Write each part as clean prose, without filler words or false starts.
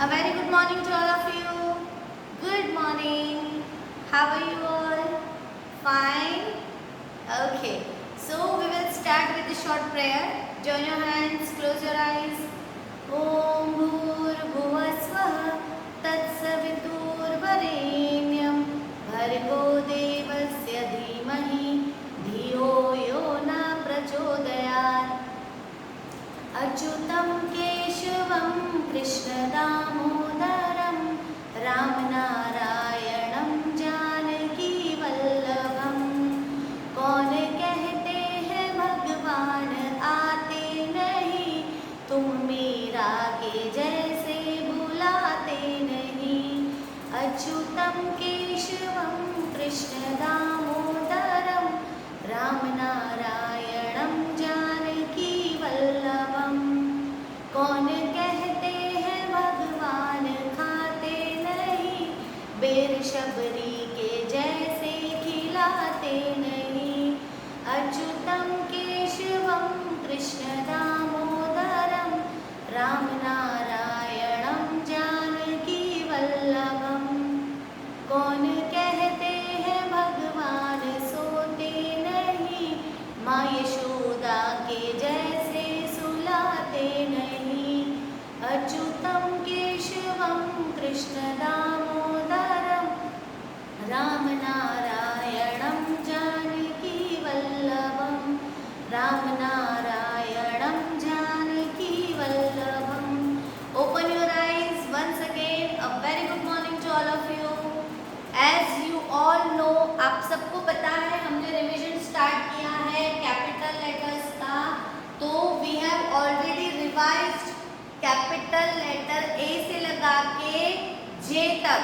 A very good morning to all of you. Good morning. How are you all? Fine? Okay. So we will start with the short prayer. Join your hands, close your eyes. Om Bhurbhuvah Swaha Tatsaviturvarenyam Bhargo Devasya Dhimahi Dhiyo Yo Na Prachodayat. अच्युतं केशवं कृष्णदामोदरं रामनारायणं जानकीवल्लभं कौन कहते हैं भगवान आते नहीं तुम मीरा के जैसे बुलाते नहीं अच्युतं केशवं कृष्णदामोदरं रामनारायणं जानकीवल्लभं कौन कहते हैं भगवान खाते नहीं बेर शबरी के जैसे खिलाते नहीं अच्युतं केशवं कृष्णदामोदरं रामनारायणं जानकीवल्लभं कौन कहते हैं भगवान सोते नहीं माँ यशोदा के जैसे सुलाते नहीं अच्युतं केशवं कृष्णदामोदरं रामनारायणं जानकीवल्लभं रामनारायणं जानकीवल्लभं. Open your eyes once again. A very good morning to all of you. As you all know, आप सबको पता है हमने रिवीजन स्टार्ट किया है कैपिटल लेटर्स का. तो we have already revised capital letter A से लगा के जे तक,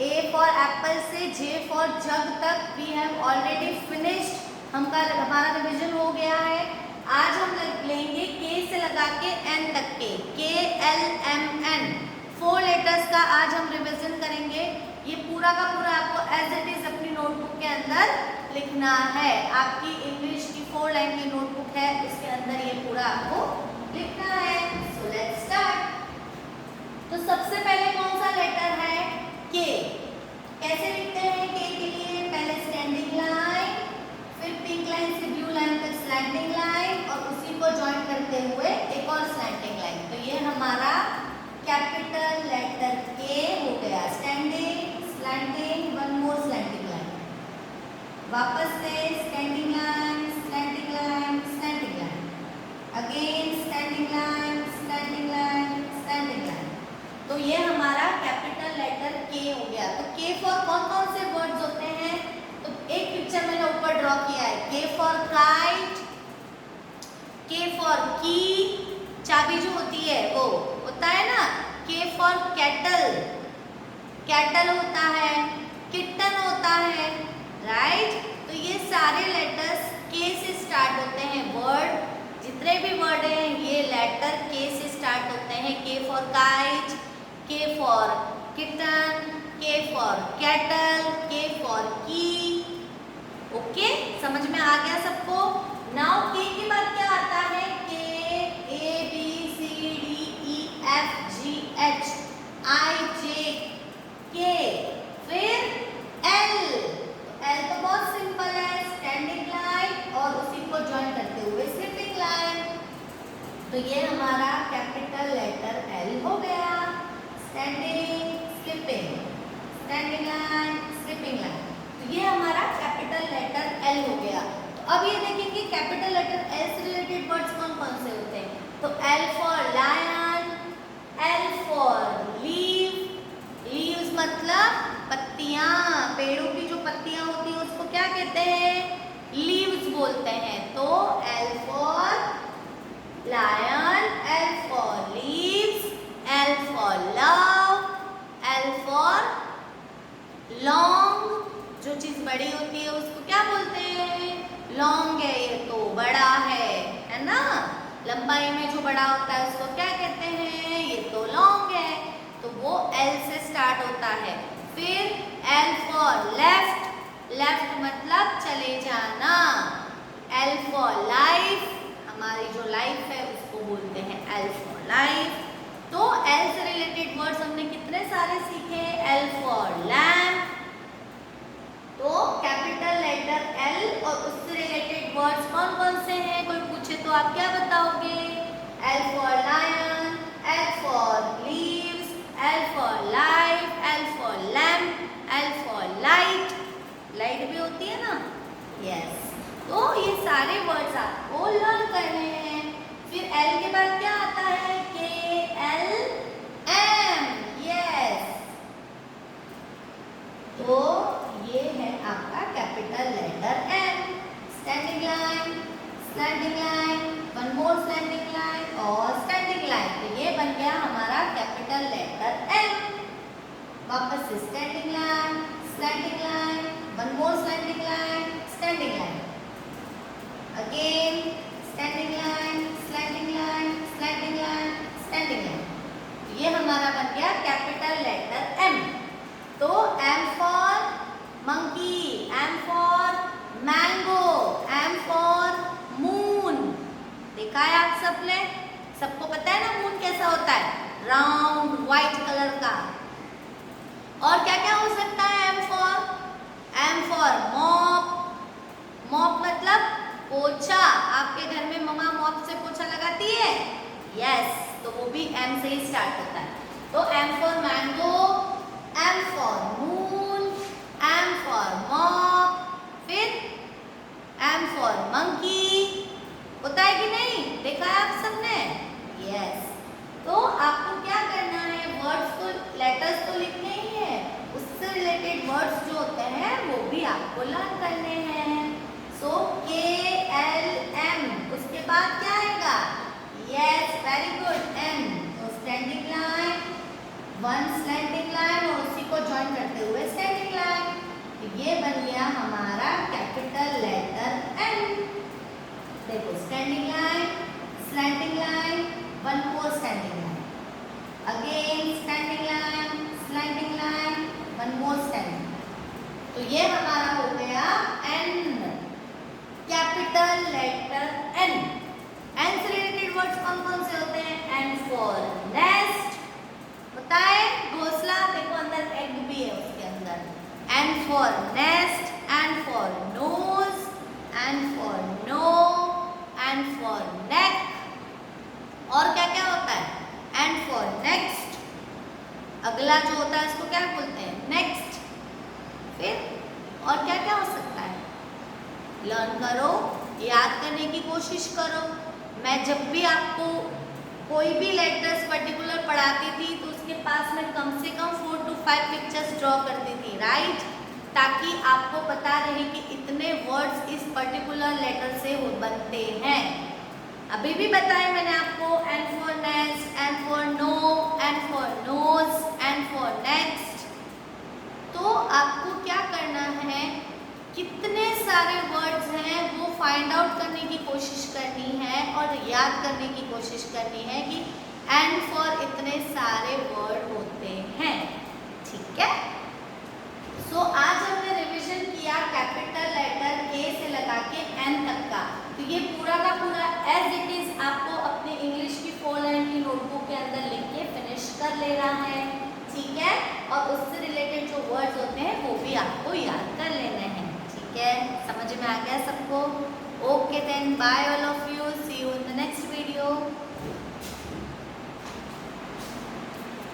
ए फॉर एप्पल से जे फॉर जग तक वी हैव ऑलरेडी फिनिश्ड. हमारा रिवीजन हो गया है. आज हम लेंगे के से लगा के एन तक के एल एम एन 4 लेटर्स का आज हम रिवीजन करेंगे. ये पूरा का पूरा आपको एज इट इज अपनी नोटबुक के अंदर लिखना है. आपकी इंग्लिश की 4 लाइन की नोटबुक है, इसके अंदर ये पूरा आपको लिखना है. So let's start. तो सबसे पहले कौन सा लेटर है? के. कैसे लिखते हैं के के लिए? पहले स्टैंडिंग लाइन, फिर पिंक लाइन से ब्लू लाइन तक स्लैंटिंग लाइन और उसी को ज्वाइन करते हुए एक और स्लैंटिंग लाइन. तो ये हमारा कैपिटल लेटर के हो गया. Standing, slanting, one more slanting line. वापस से standing line, slanting line, slanting line, again standing line, slanting line, slanting line. तो ये हमारा कैपिटल लेटर के हो गया. तो के फॉर कौन कौन से वर्ड्स होते हैं? तो एक पिक्चर मैंने ऊपर ड्रॉ किया है. के फॉर काइट, के फॉर की, चाबी जो होती है वो होता है ना. के फॉर कैटल, कैटल होता है. किटन होता है, राइट. तो ये सारे लेटर्स के से स्टार्ट होते हैं. वर्ड जितने भी वर्ड हैं ये लेटर के से स्टार्ट होते हैं. के फॉर काइट, के फॉर किटन, के फॉर कैटल, के फॉर की. ओके, समझ में आ गया सबको? नाउ के के बाद क्या आता है? K, A B C D E F G H I J K, फिर एल. एल तो बहुत सिंपल है, स्टैंडिंग लाइन और उसी को ज्वाइन करते हुए स्लिपिंग लाइन. तो ये हमारा कैपिटल लेटर एल हो गया. Standing, slipping, standing line, slipping line. तो ये हमारा कैपिटल लेटर एल हो गया. तो अब ये देखेंगे कैपिटल लेटर एल से रिलेटेड वर्ड्स कौन कौन से होते हैं. तो L for lion, L for leave. Leaves मतलब पत्तियां, पेड़ों की जो पत्तियां होती हैं उसको क्या कहते हैं? लीव्स बोलते हैं. तो L for lion, L for leaves, L for love, L for long. जो चीज बड़ी होती है उसको क्या बोलते हैं? लॉन्ग है, ये तो बड़ा है ना. लंबाई में जो बड़ा होता है उसको क्या कहते हैं? ये तो लॉन्ग है. तो वो एल से स्टार्ट होता है. फिर एल फॉर लेफ्ट, लेफ्ट मतलब चले जाना. एल फॉर लाइफ, हमारी जो लाइफ है उसको बोलते हैं एल फॉर लाइफ. तो एल से रिलेटेड वर्ड्स हमने कितने सारे सीखे? एल फॉर लैम्प, तो कैपिटल लेटर एल और उससे रिलेटेड वर्ड्स कौन कौन से हैं? कोई पूछे तो आप क्या बताओगे? L for lion, L for leaves, L for life, L for lamp, L for light, light भी होती है ना, यस। तो ये सारे वर्ड्स आपको लर्न करने हैं। फिर एल के बाद क्या आता है? के एल एम, यस। तो ये है आपका capital letter M. Standing line, slanting line, one more slanting line और स्टैंडिंग लाइन। तो ये बन गया हमारा कैपिटल लेटर एम। वापस से standing line, slanting line, one more slanting line, standing line, again standing line, slanting line, slanting line, standing line. तो ये हमारा बन गया कैपिटल लेटर एम। तो M for monkey, M for mango, M for moon. देखा है आप सबने? सबको पता है ना मून कैसा होता है? राउंड व्हाइट कलर का। और क्या क्या हो सकता है M for? M for mop, mop मतलब पोछा। आपके घर में मम्मा मॉप से पोछा लगाती है, यस। तो वो भी एम से ही स्टार्ट होता है। तो M for mango, M for moon, M for mop, फिर एम फॉर मंकी। होता है कि नहीं? देखा है आप सबने? यस। तो आपको क्या करना है? वर्ड्स तो, लेटर्स तो लिखने ही है, उससे रिलेटेड वर्ड्स जो होते हैं वो भी आपको लर्न करने हैं। सो के एल एम, उसके बाद क्या आएगा? Yes, very good, N. तो standing line, one slanting line और उसी को ज्वाइन करते हुए स्टैंडिंग लाइन। तो ये बन गया हमारा कैपिटल लेटर एन। देखो standing line, slanting line, one more standing line, again standing line, slanting line, one more standing. तो ये हमारा हो गया N, capital letter N. N से रिलेटेड वर्ड्स कौन कौन से होते हैं? एन फॉर नेस्ट, होता है घोंसला, देखो अंदर एग भी है उसके अंदर। N for nest, N for nose, N for no, N for neck. और क्या क्या होता है? एन फॉर नेक्स्ट, अगला जो होता है इसको क्या बोलते हैं? नेक्स्ट। फिर और क्या क्या हो सकता है? लर्न करो, याद करने की कोशिश करो। मैं जब भी आपको कोई भी लेटर्स पर्टिकुलर पढ़ाती थी तो उसके पास में कम से कम 4 to 5 पिक्चर्स ड्रॉ करती थी, राइट? ताकि आपको पता रहे कि इतने वर्ड्स इस पर्टिकुलर लेटर से बनते हैं। अभी भी बताया मैंने आपको, N for nest, N for no, N for nose, N for next. तो आपको क्या करना है? कितने सारे वर्ड्स हैं वो फाइंड आउट करने की कोशिश करनी है और याद करने की कोशिश करनी है कि एन फॉर इतने सारे वर्ड होते हैं, ठीक है? सो आज हमने रिवीजन किया कैपिटल लेटर के से लगा के एन तक का। तो ये पूरा का पूरा एज इट इज आपको अपने इंग्लिश की 4 लाइन की नोटबुक के अंदर लिख के फिनिश कर लेना है, ठीक है? और उससे रिलेटेड जो वर्ड्स होते हैं वो भी आपको याद कर लेने हैं, ठीक है? समझ में आ गया सबको? Okay then, bye all of you, see you in the next video.